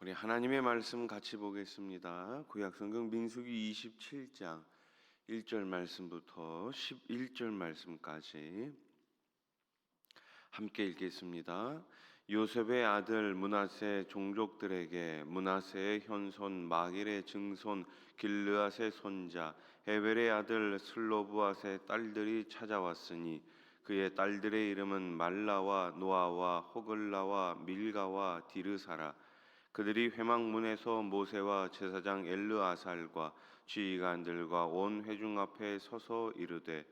우리 하나님의 말씀 같이 보겠습니다. 구약성경 민수기 27장 1절 말씀부터 11절 말씀까지 함께 읽겠습니다. 요셉의 아들 므낫세 종족들에게 므낫세의 현손 마길의 증손 길르앗의 손자 헤벨의 아들 슬로브앗의 딸들이 찾아왔으니 그의 딸들의 이름은 말라와 노아와 호글라와 밀가와 디르사라. 그들이 회막문에서 모세와 제사장 엘르아살과 지휘관들과 온 회중 앞에 서서 이르되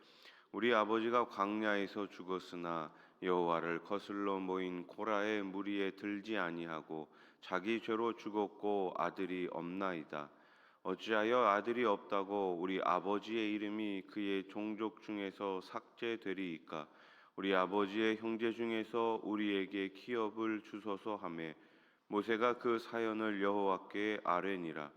우리 아버지가 광야에서 죽었으나 여호와를 거슬러 모인 고라의 무리에 들지 아니하고 자기 죄로 죽었고 아들이 없나이다. 어찌하여 아들이 없다고 우리 아버지의 이름이 그의 종족 중에서 삭제되리이까? 우리 아버지의 형제 중에서 우리에게 기업을 주소서 하매 모세가 그 사연을 여호와께 아뢰니라.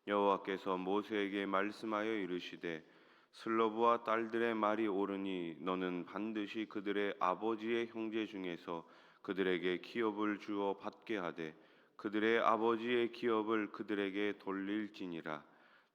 여호와께서 모세에게 말씀하여 이르시되 슬로브와 딸들의 말이 옳으니 너는 반드시 그들의 아버지의 형제 중에서 그들에게 기업을 주어 받게 하되 그들의 아버지의 기업을 그들에게 돌릴지니라.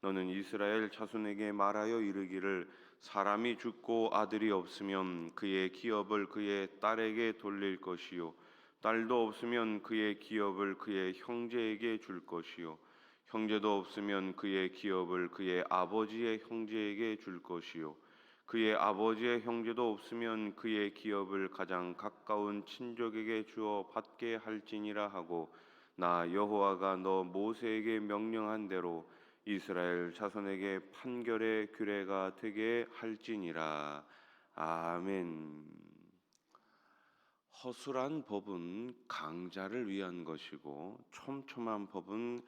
너는 이스라엘 자손에게 말하여 이르기를 사람이 죽고 아들이 없으면 그의 기업을 그의 딸에게 돌릴 것이요 딸도 없으면 그의 기업을 그의 형제에게 줄 것이요 형제도 없으면 그의 기업을 그의 아버지의 형제에게 줄 것이요 그의 아버지의 형제도 없으면 그의 기업을 가장 가까운 친족에게 주어 받게 할지니라 하고 나 여호와가 너 모세에게 명령한 대로 이스라엘 자손에게 판결의 규례가 되게 할지니라. 아멘. 허술한 법은 강자를 위한 것이고 촘촘한 법은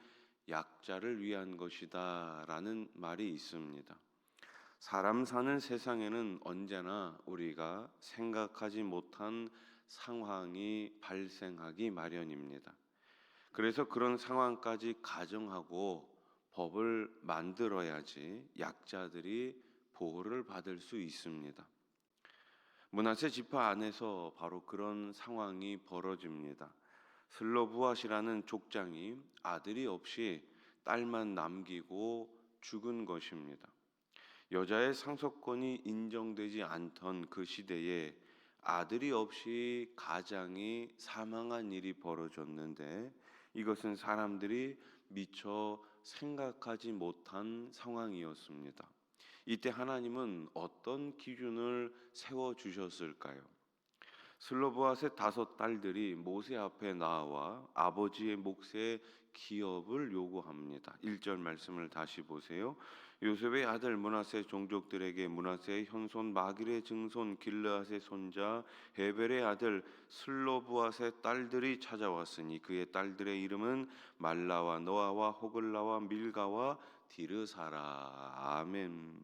약자를 위한 것이다 라는 말이 있습니다. 사람 사는 세상에는 언제나 우리가 생각하지 못한 상황이 발생하기 마련입니다. 그래서 그런 상황까지 가정하고 법을 만들어야지 약자들이 보호를 받을 수 있습니다. 므낫세 지파 안에서 바로 그런 상황이 벌어집니다. 슬로브앗이라는 족장이 아들이 없이 딸만 남기고 죽은 것입니다. 여자의 상속권이 인정되지 않던 그 시대에 아들이 없이 가장이 사망한 일이 벌어졌는데 이것은 사람들이 미처 생각하지 못한 상황이었습니다. 이때 하나님은 어떤 기준을 세워주셨을까요? 슬로브앗의 5 딸들이 모세 앞에 나와 아버지의 몫의 기업을 요구합니다. 1절 말씀을 다시 보세요. 요셉의 아들 므낫세 종족들에게 므낫세의 현손 마길의 증손 길르앗의 손자 헤벨의 아들 슬로브앗의 딸들이 찾아왔으니 그의 딸들의 이름은 말라와 노아와 호글라와 밀가와 디르사라. 아멘.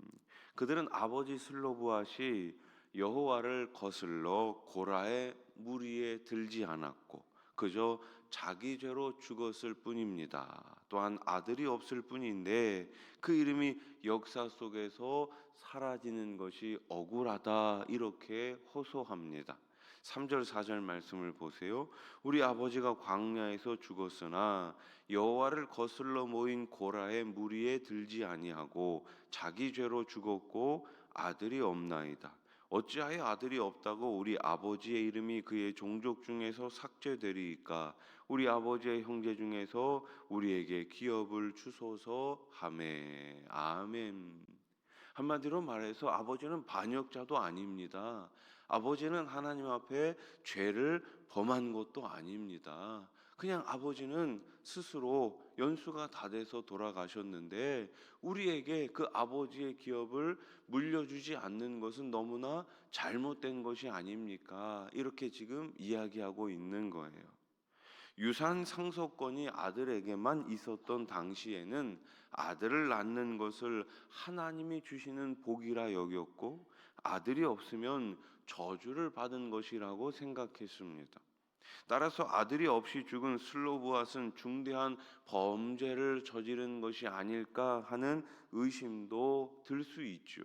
그들은 아버지 슬로브앗이 여호와를 거슬러 고라의 무리에 들지 않았고 그저 자기 죄로 죽었을 뿐입니다. 또한 아들이 없을 뿐인데 그 이름이 역사 속에서 사라지는 것이 억울하다 이렇게 호소합니다. 3절 4절 말씀을 보세요. 우리 아버지가 광야에서 죽었으나 여호와를 거슬러 모인 고라의 무리에 들지 아니하고 자기 죄로 죽었고 아들이 없나이다. 어찌하여 아들이 없다고 우리 아버지의 이름이 그의 종족 중에서 삭제되리이까? 우리 아버지의 형제 중에서 우리에게 기업을 주소서 하매. 아멘. 한마디로 말해서 아버지는 반역자도 아닙니다. 아버지는 하나님 앞에 죄를 범한 것도 아닙니다. 그냥 아버지는 스스로 연수가 다 돼서 돌아가셨는데 우리에게 그 아버지의 기업을 물려주지 않는 것은 너무나 잘못된 것이 아닙니까? 이렇게 지금 이야기하고 있는 거예요. 유산 상속권이 아들에게만 있었던 당시에는 아들을 낳는 것을 하나님이 주시는 복이라 여겼고 아들이 없으면 저주를 받은 것이라고 생각했습니다. 따라서 아들이 없이 죽은 슬로브앗은 중대한 범죄를 저지른 것이 아닐까 하는 의심도 들 수 있죠.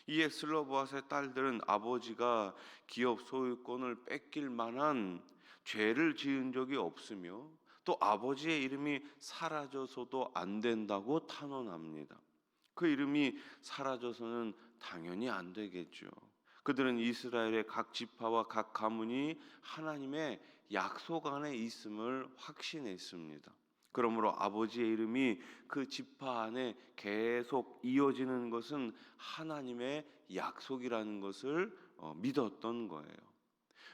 이에 슬로브앗의 딸들은 아버지가 기업 소유권을 뺏길 만한 죄를 지은 적이 없으며 또 아버지의 이름이 사라져서도 안 된다고 탄원합니다. 그 이름이 사라져서는 당연히 안 되겠죠. 그들은 이스라엘의 각 지파와 각 가문이 하나님의 약속 안에 있음을 확신했습니다. 그러므로 아버지의 이름이 그 지파 안에 계속 이어지는 것은 하나님의 약속이라는 것을 믿었던 거예요.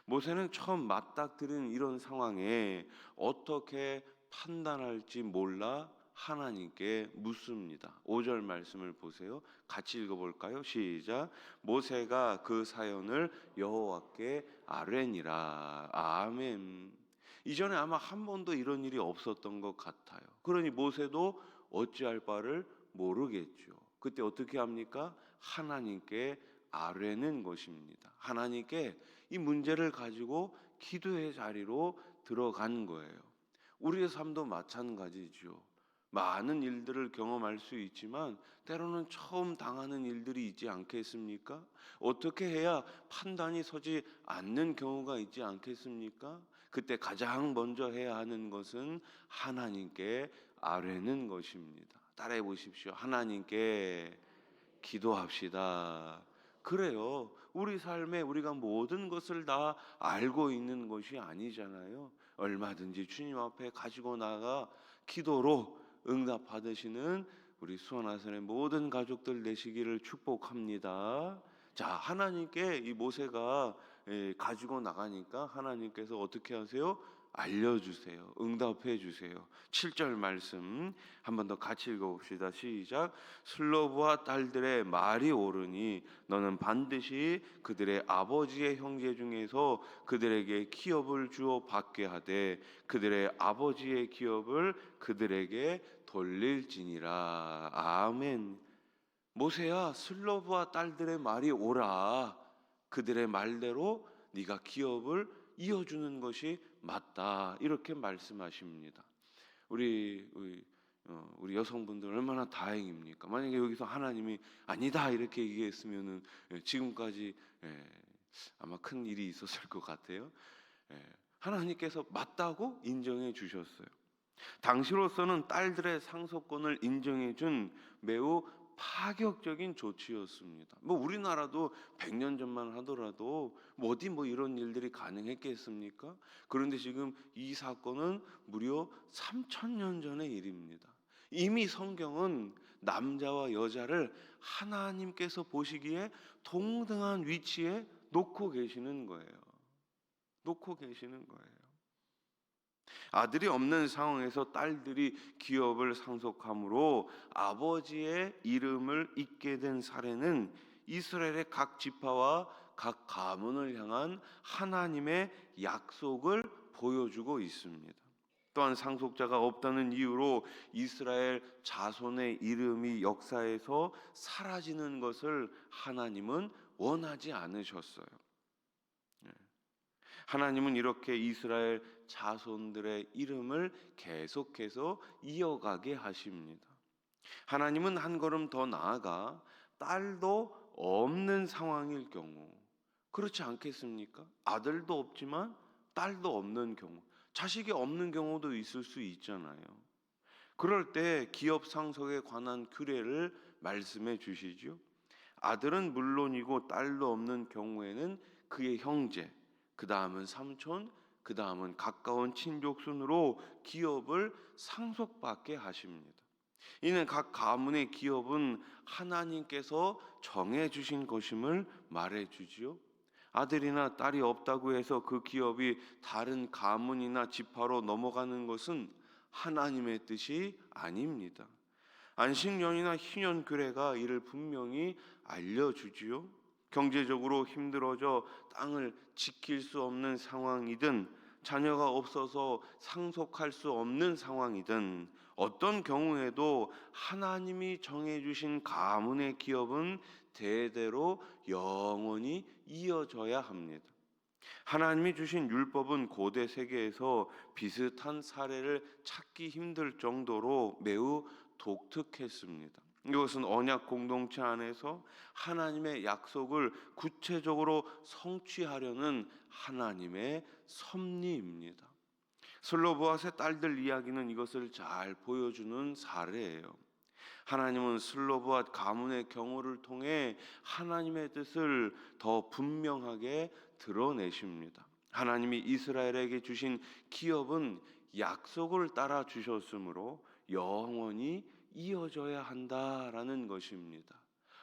모세는 처음 맞닥뜨린 이런 상황에 어떻게 판단할지 몰라 하나님께 묻습니다. 5절 말씀을 보세요. 같이 읽어볼까요? 시작. 모세가 그 사연을 여호와께 아뢰니라. 아멘. 이전에 아마 한 번도 이런 일이 없었던 것 같아요. 그러니 모세도 어찌할 바를 모르겠죠. 그때 어떻게 합니까? 하나님께 아뢰는 것입니다. 하나님께 이 문제를 가지고 기도의 자리로 들어간 거예요. 우리의 삶도 마찬가지죠. 많은 일들을 경험할 수 있지만 때로는 처음 당하는 일들이 있지 않겠습니까? 어떻게 해야 판단이 서지 않는 경우가 있지 않겠습니까? 그때 가장 먼저 해야 하는 것은 하나님께 아뢰는 것입니다. 따라해 보십시오. 하나님께 기도합시다. 그래요. 우리 삶에 우리가 모든 것을 다 알고 있는 것이 아니잖아요. 얼마든지 주님 앞에 가지고 나가 기도로 응답 받으시는 우리 수원하선의 모든 가족들 되시기를 축복합니다. 자, 하나님께 이 모세가 가지고 나가니까 하나님께서 어떻게 하세요? 알려주세요. 응답해 주세요. 7절 말씀 한 번 더 같이 읽어봅시다. 시작. 슬로브와 딸들의 말이 오르니 너는 반드시 그들의 아버지의 형제 중에서 그들에게 기업을 주어 받게 하되 그들의 아버지의 기업을 그들에게 돌릴지니라. 아멘. 모세야, 슬로브와 딸들의 말이 오라. 그들의 말대로 네가 기업을 이어주는 것이 맞다. 이렇게 말씀하십니다. 우리 여성분들 얼마나 다행입니까? 만약에 여기서 하나님이 아니다 이렇게 얘기했으면은 지금까지 아마 큰 일이 있었을 것 같아요. 하나님께서 맞다고 인정해 주셨어요. 당시로서는 딸들의 상속권을 인정해 준 매우 파격적인 조치였습니다. 뭐 우리나라도 100년 전만 하더라도 어디 이런 일들이 가능했겠습니까? 그런데 지금 이 사건은 무려 3000년 전의 일입니다. 이미 성경은 남자와 여자를 하나님께서 보시기에 동등한 위치에 놓고 계시는 거예요. 놓고 계시는 거예요. 아들이 없는 상황에서 딸들이 기업을 상속함으로 아버지의 이름을 잇게 된 사례는 이스라엘의 각 지파와 각 가문을 향한 하나님의 약속을 보여주고 있습니다. 또한 상속자가 없다는 이유로 이스라엘 자손의 이름이 역사에서 사라지는 것을 하나님은 원하지 않으셨어요. 하나님은 이렇게 이스라엘 자손들의 이름을 계속해서 이어가게 하십니다. 하나님은 한 걸음 더 나아가 딸도 없는 상황일 경우, 그렇지 않겠습니까? 아들도 없지만 딸도 없는 경우, 자식이 없는 경우도 있을 수 있잖아요. 그럴 때 기업 상속에 관한 규례를 말씀해 주시죠. 아들은 물론이고 딸도 없는 경우에는 그의 형제, 그 다음은 삼촌, 그 다음은 가까운 친족 순으로 기업을 상속받게 하십니다. 이는 각 가문의 기업은 하나님께서 정해주신 것임을 말해주지요. 아들이나 딸이 없다고 해서 그 기업이 다른 가문이나 지파로 넘어가는 것은 하나님의 뜻이 아닙니다. 안식년이나 희년규례가 이를 분명히 알려주지요. 경제적으로 힘들어져 땅을 지킬 수 없는 상황이든 자녀가 없어서 상속할 수 없는 상황이든 어떤 경우에도 하나님이 정해주신 가문의 기업은 대대로 영원히 이어져야 합니다. 하나님이 주신 율법은 고대 세계에서 비슷한 사례를 찾기 힘들 정도로 매우 독특했습니다. 이것은 언약 공동체 안에서 하나님의 약속을 구체적으로 성취하려는 하나님의 섭리입니다. 슬로보아스의 딸들 이야기는 이것을 잘 보여주는 사례예요. 하나님은 슬로보앗 가문의 경우를 통해 하나님의 뜻을 더 분명하게 드러내십니다. 하나님이 이스라엘에게 주신 기업은 약속을 따라 주셨으므로 영원히 이어져야 한다라는 것입니다.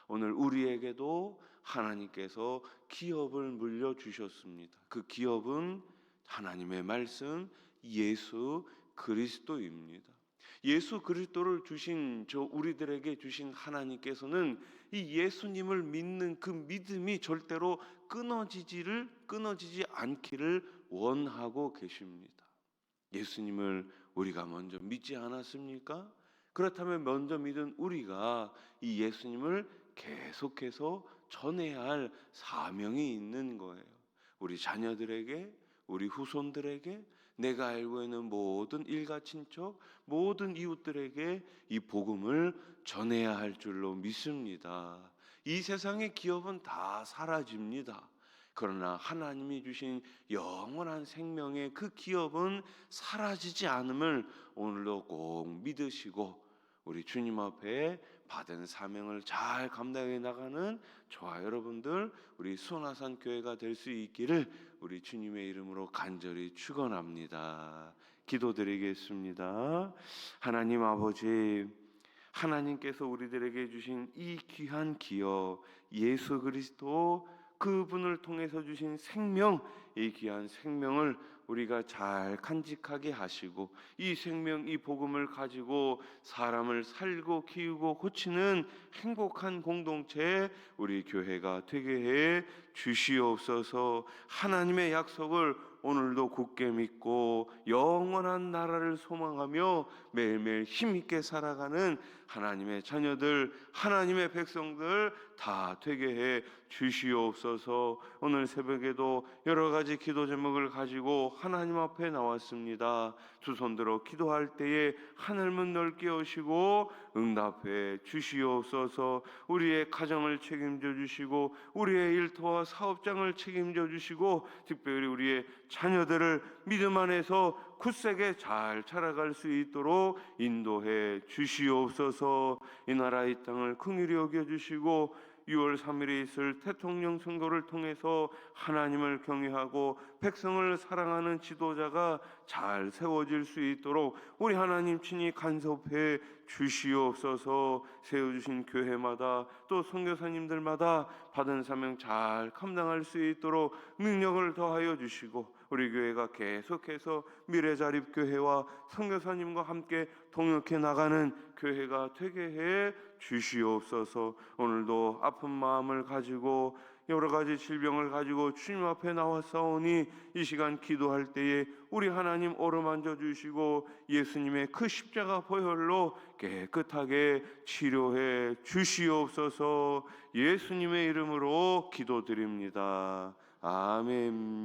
오늘 우리에게도 하나님께서 기업을 물려주셨습니다. 그 기업은 하나님의 말씀 예수 그리스도입니다. 예수 그리스도를 주신 우리들에게 주신 하나님께서는 이 예수님을 믿는 그 믿음이 절대로 끊어지지 않기를 원하고 계십니다. 예수님을 우리가 먼저 믿지 않았습니까? 그렇다면 먼저 믿은 우리가 이 예수님을 계속해서 전해야 할 사명이 있는 거예요. 우리 자녀들에게, 우리 후손들에게, 내가 알고 있는 모든 일가 친척, 모든 이웃들에게 이 복음을 전해야 할 줄로 믿습니다. 이 세상의 기업은 다 사라집니다. 그러나 하나님이 주신 영원한 생명의 그 기업은 사라지지 않음을 오늘도 꼭 믿으시고 우리 주님 앞에 받은 사명을 잘 감당해 나가는 저와 여러분들, 우리 수원아산 교회가 될 수 있기를 우리 주님의 이름으로 간절히 축원합니다. 기도드리겠습니다. 하나님 아버지, 하나님께서 우리들에게 주신 이 귀한 기업 예수 그리스도, 그분을 통해서 주신 생명, 이 귀한 생명을 우리가 잘 간직하게 하시고 이 생명, 이 복음을 가지고 사람을 살고 키우고 고치는 행복한 공동체 우리 교회가 되게 해 주시옵소서. 하나님의 약속을 오늘도 굳게 믿고 영원한 나라를 소망하며 매일매일 힘있게 살아가는 하나님의 자녀들, 하나님의 백성들 다 되게 해 주시옵소서. 오늘 새벽에도 여러 가지 기도 제목을 가지고 하나님 앞에 나왔습니다. 두 손 들어 기도할 때에 하늘문 넓게 여시고 응답해 주시옵소서. 우리의 가정을 책임져 주시고 우리의 일터와 사업장을 책임져 주시고 특별히 우리의 자녀들을 믿음 안에서 굳세게 잘 자라갈 수 있도록 인도해 주시옵소서. 이 나라 이 땅을 긍휼히 여겨 주시고 6월 3일에 있을 대통령 선거를 통해서 하나님을 경외하고 백성을 사랑하는 지도자가 잘 세워질 수 있도록 우리 하나님 친히 간섭해 주시옵소서. 세워주신 교회마다 또 선교사님들마다 받은 사명 잘 감당할 수 있도록 능력을 더하여 주시고 우리 교회가 계속해서 미래자립교회와 선교사님과 함께 동역해 나가는 교회가 되게 해 주시옵소서. 오늘도 아픈 마음을 가지고 여러 가지 질병을 가지고 주님 앞에 나왔사오니 이 시간 기도할 때에 우리 하나님 어루만져 주시고 예수님의 그 십자가 보혈로 깨끗하게 치료해 주시옵소서. 예수님의 이름으로 기도드립니다. 아멘.